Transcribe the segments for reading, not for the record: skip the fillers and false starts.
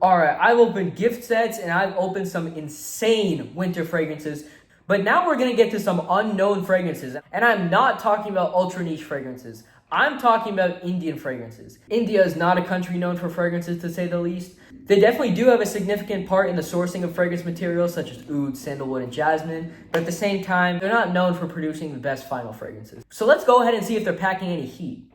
Alright, I've opened gift sets and I've opened some insane winter fragrances. But now we're gonna get to some unknown fragrances. And I'm not talking about ultra niche fragrances. I'm talking about Indian fragrances. India is not a country known for fragrances, to say the least. They definitely do have a significant part in the sourcing of fragrance materials such as oud, sandalwood, and jasmine. But at the same time, they're not known for producing the best final fragrances. So let's go ahead and see if they're packing any heat.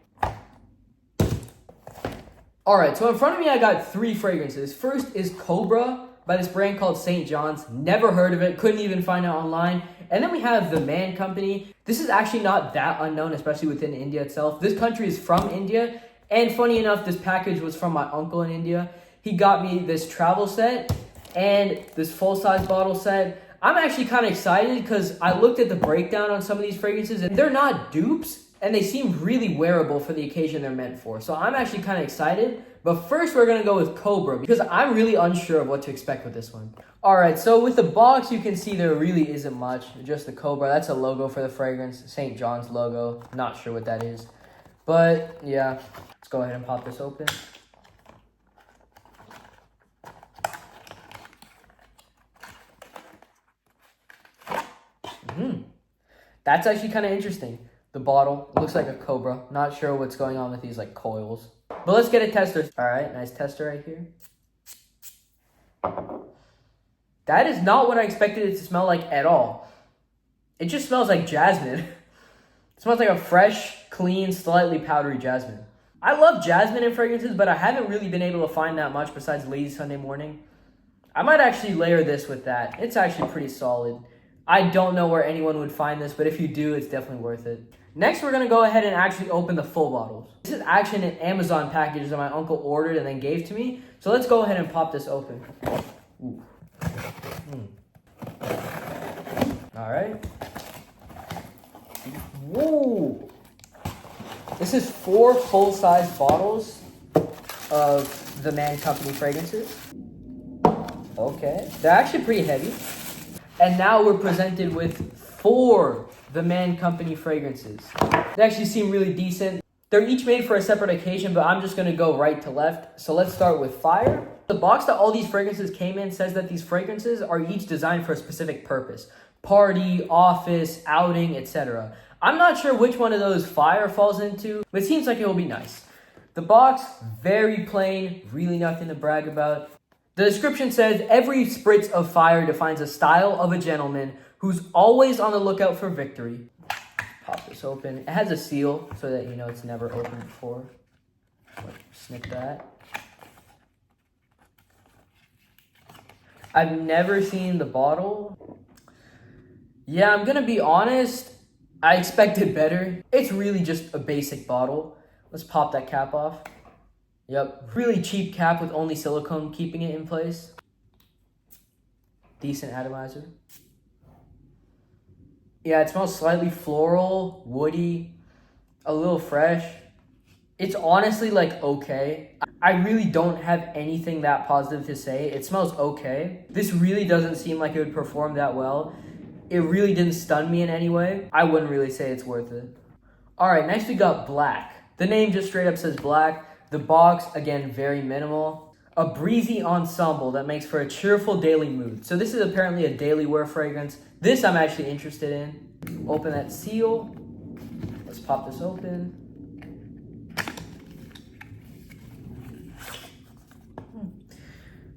Alright, so in front of me I got 3 fragrances. First is Cobra by this brand called St. John's. Never heard of it, couldn't even find it online. And then we have The Man Company. This is actually not that unknown, especially within India itself. This country is from India, and funny enough, this package was from my uncle in India. He got me this travel set and this full-size bottle set. I'm actually kind of excited because I looked at the breakdown on some of these fragrances and they're not dupes. And they seem really wearable for the occasion they're meant for. So I'm actually kind of excited. But first we're going to go with Cobra because I'm really unsure of what to expect with this one. Alright, so with the box you can see there really isn't much. Just the Cobra, that's a logo for the fragrance. St. John's logo, not sure what that is. But yeah, let's go ahead and pop this open. That's actually kind of interesting. The bottle looks like a Cobra. Not sure what's going on with these like coils. But let's get a tester. All right, nice tester right here. That is not what I expected it to smell like at all. It just smells like jasmine. It smells like a fresh, clean, slightly powdery jasmine. I love jasmine in fragrances, but I haven't really been able to find that much besides Lazy Sunday Morning. I might actually layer this with that. It's actually pretty solid. I don't know where anyone would find this, but if you do, it's definitely worth it. Next, we're going to go ahead and actually open the full bottles. This is actually an Amazon package that my uncle ordered and then gave to me. So let's go ahead and pop this open. Ooh. All right. Whoa. This is 4 full-size bottles of the Man Company fragrances. Okay. They're actually pretty heavy. And now we're presented with 4 The Man Company fragrances. They actually seem really decent. They're each made for a separate occasion, but I'm just going to go right to left. So let's start with Fire. The box that all these fragrances came in says that these fragrances are each designed for a specific purpose. Party, office, outing, etc. I'm not sure which one of those Fire falls into, but it seems like it will be nice. The box, very plain, really nothing to brag about. The description says, every spritz of fire defines a style of a gentleman who's always on the lookout for victory. Pop this open. It has a seal so that you know it's never opened before. Snip that. I've never seen the bottle. Yeah, I'm gonna be honest. I expected better. It's really just a basic bottle. Let's pop that cap off. Yep, really cheap cap with only silicone keeping it in place. Decent atomizer. Yeah, it smells slightly floral, woody, a little fresh. It's honestly like okay. I really don't have anything that positive to say. It smells okay. This really doesn't seem like it would perform that well. It really didn't stun me in any way. I wouldn't really say it's worth it. Alright, next we got Black. The name just straight up says Black. The box, again, very minimal. A breezy ensemble that makes for a cheerful daily mood. So this is apparently a daily wear fragrance. This I'm actually interested in. Open that seal. Let's pop this open.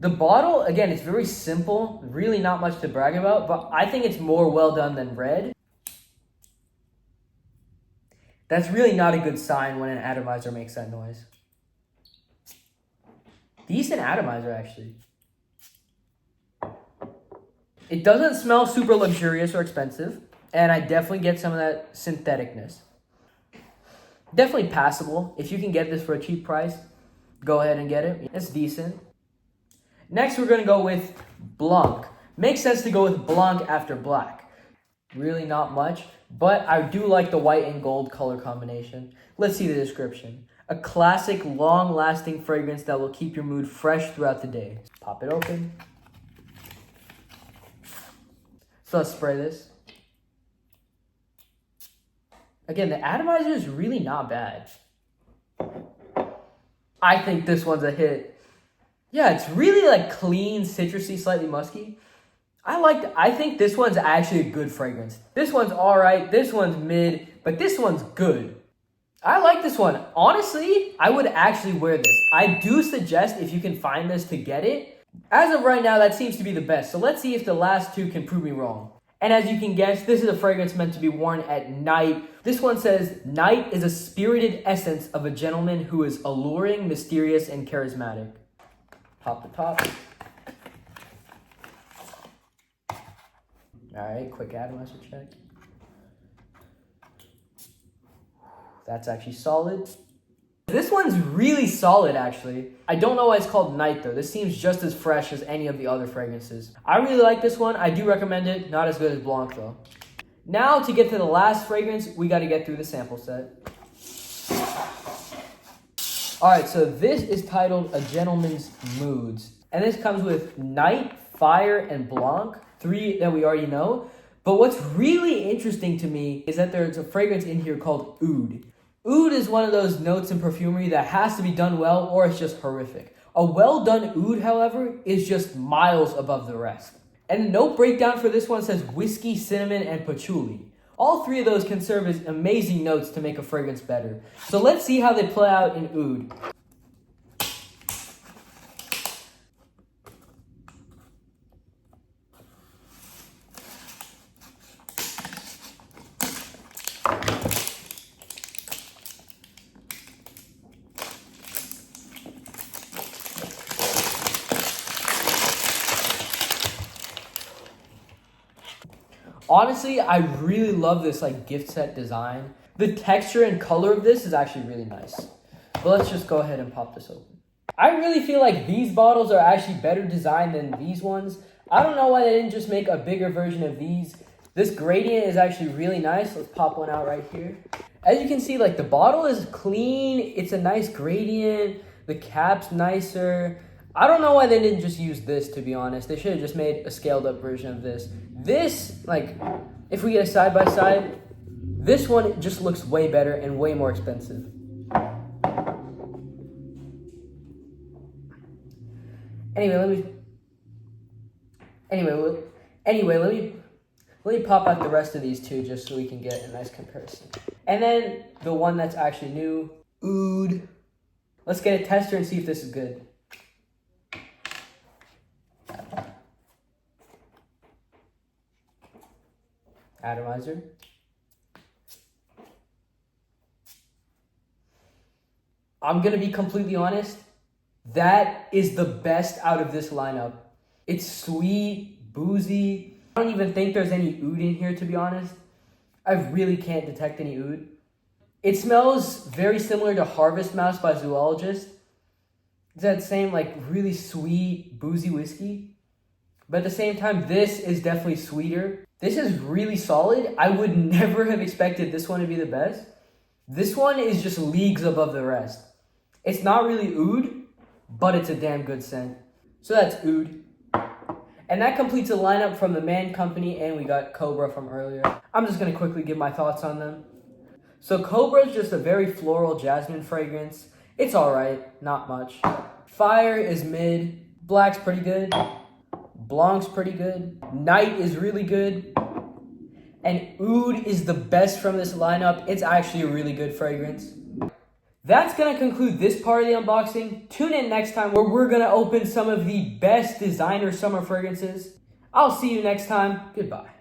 The bottle, again, it's very simple. Really not much to brag about, but I think it's more well done than red. That's really not a good sign when an atomizer makes that noise. Decent atomizer, actually. It doesn't smell super luxurious or expensive, and I definitely get some of that syntheticness. Definitely passable. If you can get this for a cheap price, go ahead and get it. It's decent. Next, we're going to go with Blanc. Makes sense to go with Blanc after Black. Really not much, but I do like the white and gold color combination. Let's see the description. A classic, long-lasting fragrance that will keep your mood fresh throughout the day. Pop it open. So let's spray this. Again, the atomizer is really not bad. I think this one's a hit. Yeah, it's really like clean, citrusy, slightly musky. I think this one's actually a good fragrance. This one's all right, this one's mid, but this one's good. I like this one. Honestly, I would actually wear this. I do suggest if you can find this to get it. As of right now, that seems to be the best. So let's see if the last two can prove me wrong. And as you can guess, this is a fragrance meant to be worn at night. This one says, night is a spirited essence of a gentleman who is alluring, mysterious, and charismatic. Pop the top. All right, quick atomizer check. That's actually solid. This one's really solid, actually. I don't know why it's called Night, though. This seems just as fresh as any of the other fragrances. I really like this one. I do recommend it. Not as good as Blanc, though. Now, to get to the last fragrance, we got to get through the sample set. All right, so this is titled A Gentleman's Moods. And this comes with Night, Fire, and Blanc, 3 that we already know. But what's really interesting to me is that there's a fragrance in here called Oud. Oud is one of those notes in perfumery that has to be done well or it's just horrific. A well-done oud, however, is just miles above the rest. And the note breakdown for this one says whiskey, cinnamon, and patchouli. All 3 of those can serve as amazing notes to make a fragrance better. So let's see how they play out in oud. Honestly, I really love this like gift set design. The texture and color of this is actually really nice. But let's just go ahead and pop this open. I really feel like these bottles are actually better designed than these ones. I don't know why they didn't just make a bigger version of these. This gradient is actually really nice. Let's pop one out right here. As you can see, like the bottle is clean. It's a nice gradient. The cap's nicer. I don't know why they didn't just use this, to be honest. They should have just made a scaled up version of this. This, like, if we get a side by side, this one just looks way better and way more expensive. Anyway, let me pop out the rest of these two just so we can get a nice comparison. And then the one that's actually new, Oud. Let's get a tester and see if this is good. Atomizer. I'm gonna be completely honest. That is the best out of this lineup. It's sweet, boozy. I don't even think there's any oud in here, to be honest. I really can't detect any oud. It smells very similar to Harvest Mouse by Zoologist. It's that same like really sweet, boozy whiskey. But at the same time, this is definitely sweeter. This is really solid. I would never have expected this one to be the best. This one is just leagues above the rest. It's not really oud, but it's a damn good scent. So that's Oud. And that completes a lineup from the Man Company, and we got Cobra from earlier. I'm just going to quickly give my thoughts on them. So Cobra is just a very floral jasmine fragrance. It's alright, not much. Fire is mid. Black's pretty good. Blanc's pretty good. Night is really good. And Oud is the best from this lineup. It's actually a really good fragrance. That's going to conclude this part of the unboxing. Tune in next time where we're going to open some of the best designer summer fragrances. I'll see you next time. Goodbye.